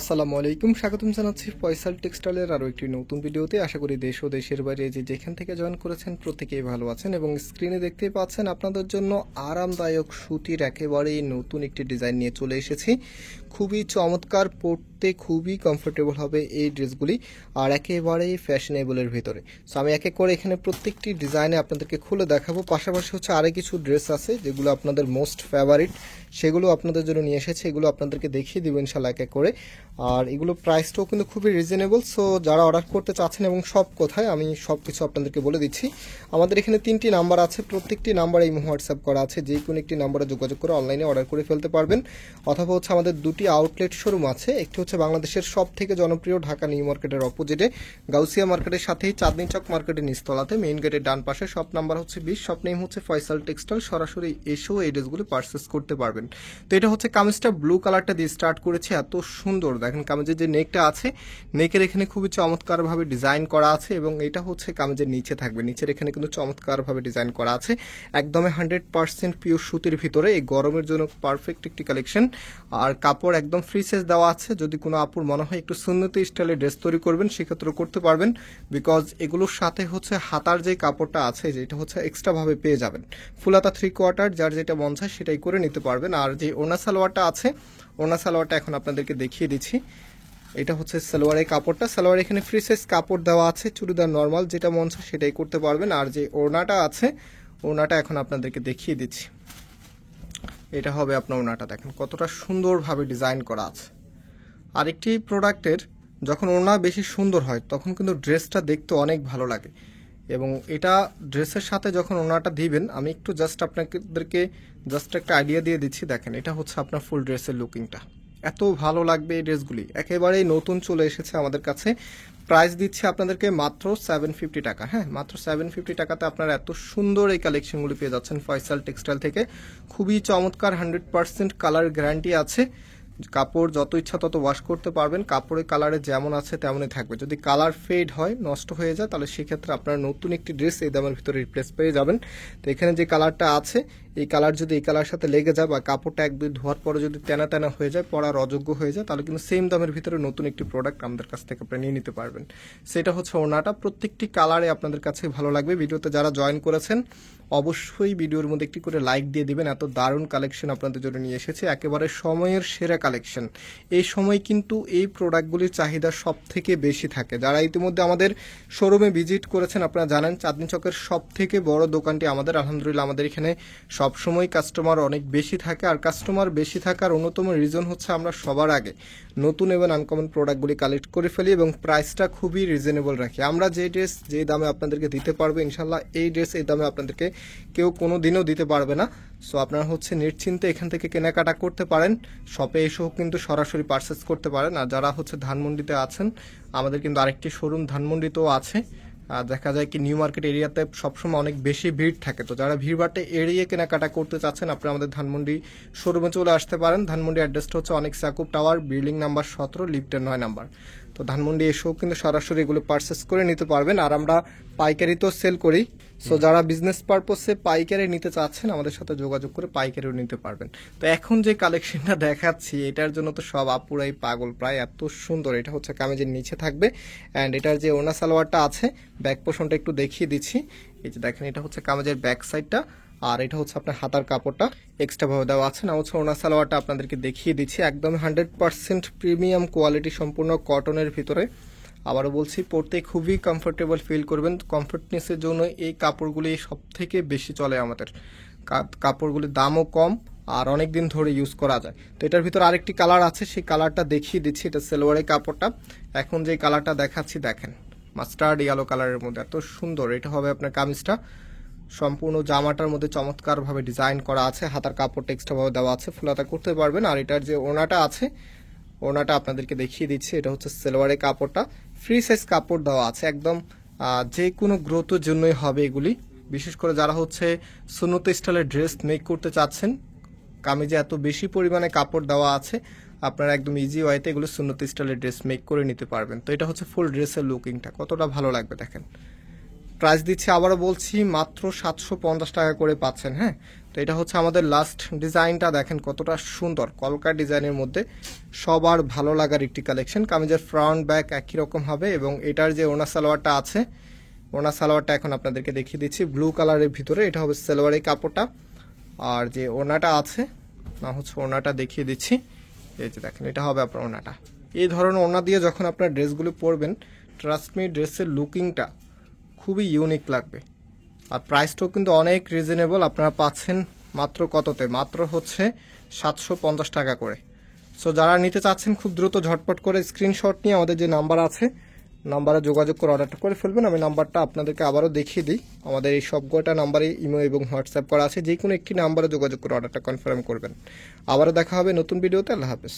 আসসালামু আলাইকুম, স্বাগতম জানাচ্ছি ফয়সাল টেক্সটাইলের আরও একটি নতুন ভিডিওতে। আশা করি দেশ ও দেশের বাইরে যেখান থেকে জয়েন করেছেন প্রত্যেকেই ভালো আছেন এবং স্ক্রিনে দেখতেই পাচ্ছেন আপনাদের জন্য আরামদায়ক সুতির একেবারেই নতুন একটি ডিজাইন নিয়ে চলে এসেছি। খুবই চমৎকার, পরতে খুবই কমফোর্টেবল হবে এই ড্রেসগুলি আর একেবারেই ফ্যাশনেবলের ভিতরে। সো আমি এক এক করে এখানে প্রত্যেকটি ডিজাইনে আপনাদেরকে খুলে দেখাবো। পাশাপাশি হচ্ছে আরও কিছু ড্রেস আছে যেগুলো আপনাদের মোস্ট ফেভারিট, সেগুলো আপনাদের জন্য নিয়ে এসেছে। এগুলো আপনাদেরকে দেখিয়ে দিব ইনশাল্লাহ এক এক করে। আর এগুলো প্রাইসটাও কিন্তু খুবই রিজনেবল। সো যারা অর্ডার করতে চাচ্ছেন এবং সব কোথায় আমি সব কিছু আপনাদেরকে বলে দিচ্ছি। আমাদের এখানে 3টি নাম্বার আছে, প্রত্যেকটি নাম্বারে এই হোয়াটসঅ্যাপ করা আছে, যে কোনো একটি নাম্বারে যোগাযোগ করে অনলাইনে অর্ডার করে ফেলতে পারবেন। অথবা হচ্ছে আমাদের 2টি আউটলেট শোরুম আছে। একটি হচ্ছে বাংলাদেশের সব থেকে জনপ্রিয় ঢাকা নিউ মার্কেটের অপোজিটে গাউসিয়া মার্কেটের সাথেই চাঁদনী চক মার্কেটের নিচতলাতে মেইন গেটের ডান পাশে, শপ নাম্বার হচ্ছে 20, শপ নেম হচ্ছে ফয়সাল টেক্সটাইল। সরাসরি এসেও এই ড্রেসগুলো পারচেস করতে পারবেন। তো এটা হচ্ছে কামিজটা ব্লু কালারটা দিয়ে স্টার্ট করেছে, এত সুন্দর দেখেন। কামিজের যে নেকটা আছে, নেকের এখানে খুবই চমৎকারভাবে ডিজাইন করা আছে এবং এটা হচ্ছে কামিজের নিচে থাকবে। নিচের এখানে কিন্তু চমৎকারভাবে ডিজাইন করা আছে, একদমই 100% পিওর সুতির ভিতরে। এই গরমের জন্য পারফেক্ট একটি কালেকশন। আর কাপড় একদম ফ্রি সাইজ দেওয়া আছে। যদি কোনো আপুর মনে হয় একটু সুন্নতি স্টাইলে ড্রেস তৈরি করবেন সেক্ষেত্রে করতে পারবেন, বিকজ এগুলোর সাথে হচ্ছে হাতার যে কাপড়টা আছে যেটা হচ্ছে এক্সট্রাভাবে পেয়ে যাবেন। ফুল হাতা 3/4, যার যেটা মন চায় সেটাই করে নিতে পারবেন। আর যে ওনা সালোয়ারটা আছে, ওনা সালোয়ারটা এখন আপনাদেরকে দেখিয়ে দিচ্ছি। এটা হচ্ছে সালোয়ারের কাপড়টা। সালোয়ার এখানে ফ্রি সাইজ কাপড় দেওয়া আছে, চুড়িদার নর্মাল যেটা মন চায় সেটাই করতে পারবেন। আর যে ওড়নাটা আছে, ওড়নাটা এখন আপনাদেরকে দেখিয়ে দিচ্ছি। এটা হবে আপনার ওড়নাটা, দেখেন কতটা সুন্দরভাবে ডিজাইন করা আছে। আরেকটি প্রোডাক্টের যখন ওড়না বেশি সুন্দর হয় তখন কিন্তু ড্রেসটা দেখতে অনেক ভালো লাগে। এবং এটা ড্রেসের সাথে যখন ওড়নাটা দিবেন, আমি একটু জাস্ট আপনাদেরকে একটা আইডিয়া দিয়ে দিচ্ছি। দেখেন এটা হচ্ছে আপনার ফুল ড্রেসের লুকিংটা, এত ভালো লাগবে। এই ড্রেসগুলি একেবারেই নতুন চলে এসেছে আমাদের কাছে। প্রাইস দিচ্ছে আপনাদেরকে মাত্র 750 টাকা। হ্যাঁ, মাত্র 750 টাকাতে আপনারা এত সুন্দর এই কালেকশনগুলি পেয়ে যাচ্ছেন ফয়সাল টেক্সটাইল থেকে। খুবই চমৎকার, 100% কালার গ্যারান্টি আছে। কাপড় যত ইচ্ছা তত ওয়াশ করতে পারবেন, কাপড়ের কালারে যেমন আছে তেমনই থাকবে। যদি কালার ফেড হয়, নষ্ট হয়ে যায়, তাহলে সেক্ষেত্রে আপনারা নতুন একটি ড্রেস এই দামের ভিতরে রিপ্লেস পেয়ে যাবেন। তো এখানে যে কালারটা আছে, এই কালার যদি এই কালার সাথে লেগে যায় বা কাপড়টা এক দুই ধোয়ার পরে যদি তেনা তেনা হয়ে যায়, পরার অযোগ্য হয়ে যায়, তাহলে কিন্তু সেম দামের ভিতরে নতুন একটি প্রোডাক্ট আমাদের কাছ থেকে আপনি নিয়ে নিতে পারবেন। সেটা হচ্ছে ওড়নাটা। প্রত্যেকটি কালারে আপনাদের কাছে ভালো লাগবে। ভিডিওতে যারা জয়েন করেছেন অবশ্যই ভিডিওর মধ্যে একটি করে লাইক দিয়ে দিবেন। এত দারুণ কালেকশন আপনাদের জন্য নিয়ে এসেছে, একেবারে সময়ের সেরা কালেকশন। এই সময় কিন্তু এই প্রোডাক্টগুলির চাহিদা সব থেকে বেশি থাকে। যারা ইতিমধ্যে আমাদের শোরুমে ভিজিট করেছেন আপনারা জানেন, চাঁদনী চকের সব থেকে বড় দোকানটি আমাদের। আলহামদুলিল্লাহ আমাদের এখানে সবসময় কাস্টমার অনেক বেশি থাকে। আর কাস্টমার বেশি থাকার অন্যতম রিজন হচ্ছে আমরা সবার আগে নতুন এবং আনকমন প্রোডাক্টগুলি কালেক্ট করে ফেলি এবং প্রাইসটা খুবই রিজনেবল রাখি। আমরা যে ড্রেস যে দামে আপনাদেরকে দিতে পারবো, ইনশাল্লাহ এই ড্রেস এই দামে আপনাদেরকে কেউ কোনো দিনও দিতে পারবে না। সো আপনারা হচ্ছে নিশ্চিন্তে এখান থেকে কেনাকাটা করতে পারেন, শপে এসেও কিন্তু সরাসরি পারচেস করতে পারেন। আর যারা হচ্ছে ধানমন্ডিতে আছেন, আমাদের কিন্তু আরেকটি শোরুম ধানমন্ডিতেও আছে। দেখা যায় কি নিউ মার্কেট এরিয়াতে সবসময় অনেক বেশি ভিড় থাকে। তো যারা ভিড়ভাড়টা এড়িয়ে কেনাকাটা করতে চাচ্ছেন, আপনি আমাদের ধানমন্ডি শোরুমে চলে আসতে পারেন। ধানমন্ডি অ্যাড্রেসটা হচ্ছে অনেক সাকুব টাওয়ার, বিল্ডিং নাম্বার 17, লিফটের 9 নাম্বার। তো ধানমন্ডি এসেও কিন্তু সরাসরি এগুলো পারচেস করে নিতে পারবেন। আর আমরা পাইকারিতেও সেল করি। সো যারা বিজনেস পারপসে পাইকারি নিতে চাচ্ছেন, আমাদের সাথে যোগাযোগ করে পাইকারিও নিতে পারবেন। তো এখন যে কালেকশনটা দেখাচ্ছি, এটার জন্য তো সব আপুরাই পাগল, প্রায় এত সুন্দর। এটা হচ্ছে কামিজের নিচে থাকবে অ্যান্ড এটার যে ওনা সালোয়ারটা আছে, ব্যাক পোর্শনটা একটু দেখিয়ে দিচ্ছি। এই যে দেখেন, এটা হচ্ছে কামিজের ব্যাক সাইডটা আর এটা হচ্ছে আপনার হাতার কাপড়টা এক্সট্রা ভাবে দেওয়া আছে। না হচ্ছে ওনা সালোয়ারটা আপনাদেরকে দেখিয়ে দিচ্ছি, একদম 100% প্রিমিয়াম কোয়ালিটি, সম্পূর্ণ কটনের ভিতরে। আবারও বলছি, পরতে খুবই কমফোর্টেবল ফিল করবেন। কমফোর্টনেসের জন্য এই কাপড়গুলি সব থেকে বেশি চলে আমাদের। কাপড়গুলির দামও কম আর অনেক দিন ধরে ইউজ করা যায়। তো এটার ভিতর আরেকটি কালার আছে, সেই কালারটা দেখিয়ে দিচ্ছি। এটা সালোয়ারের কাপড়টা। এখন যে কালারটা দেখাচ্ছি দেখেন, মাস্টার্ড ইয়েলো কালারের মধ্যে এত সুন্দর। এটা হবে আপনার কামিজটা, সম্পূর্ণ জামাটার মধ্যে চমৎকারভাবে ডিজাইন করা আছে, হাতার কাপড়টা এক্সট্রাভাবে দেওয়া আছে, ফুলাতা করতে পারবেন। আর এটার যে ওড়নাটা আছে, ওড়নাটা আপনাদেরকে দেখিয়ে দিচ্ছি। এটা হচ্ছে সালোয়ারের কাপড়টা, ফ্রি সাইজ কাপড় দেওয়া আছে, একদম যে কোনো গ্রোথের জন্যই হবে এগুলি। বিশেষ করে যারা হচ্ছে সুন্নত স্টাইলের ড্রেস মেক করতে চাচ্ছেন, কামিজে এত বেশি পরিমাণে কাপড় দেওয়া আছে, আপনারা একদম ইজি ওয়েতে এগুলো সুন্নত স্টাইলের ড্রেস মেক করে নিতে পারবেন। তো এটা হচ্ছে ফুল ড্রেসের লুকিংটা, কতটা ভালো লাগবে দেখেন। প্রাইস দিচ্ছি আবারও বলছি মাত্র 750 টাকা করে পাচ্ছেন। হ্যাঁ, তো তো এটা হচ্ছে আমাদের লাস্ট ডিজাইনটা, দেখেন কতটা সুন্দর কলকা ডিজাইনের মধ্যে সবার ভালো লাগার একটি কালেকশন। কামিজের ফ্রন্ট ব্যাক একই রকম হবে এবং এটার যে ওনা সালোয়ারটা আছে, ওনা সালোয়ারটা এখন আপনাদেরকে দেখিয়ে দিচ্ছি ব্লু কালারের ভিতরে। এটা হবে সালোয়ারের কাপড়টা, আর যে ওনাটা আছে না হচ্ছে ওনাটা দেখিয়ে দিচ্ছি। এই যে দেখেন এটা হবে আপনার ওনাটা। এই ধরনের ওনা দিয়ে যখন আপনার ড্রেসগুলো পরবেন, ট্রাস্ট মি ড্রেসের লুকিংটা খুবই ইউনিক লাগবে। আর প্রাইসটাও কিন্তু অনেক রিজনেবল, আপনারা পাচ্ছেন মাত্র কততে, মাত্র হচ্ছে 750 টাকা করে। সো যারা নিতে চাচ্ছেন খুব দ্রুত ঝটপট করে স্ক্রিনশট নিয়ে আমাদের যে নাম্বার আছে নাম্বারে যোগাযোগ করে অর্ডারটা করে ফেলবেন। আমি নাম্বারটা আপনাদেরকে আবারও দেখিয়ে দিই। আমাদের এই সবকটা নাম্বারে ইমো এবং হোয়াটসঅ্যাপ করা আছে, যে কোনো একটি নাম্বারে যোগাযোগ করে অর্ডারটা কনফার্ম করবেন। আবারও দেখা হবে নতুন ভিডিওতে। আল্লাহ হাফেজ।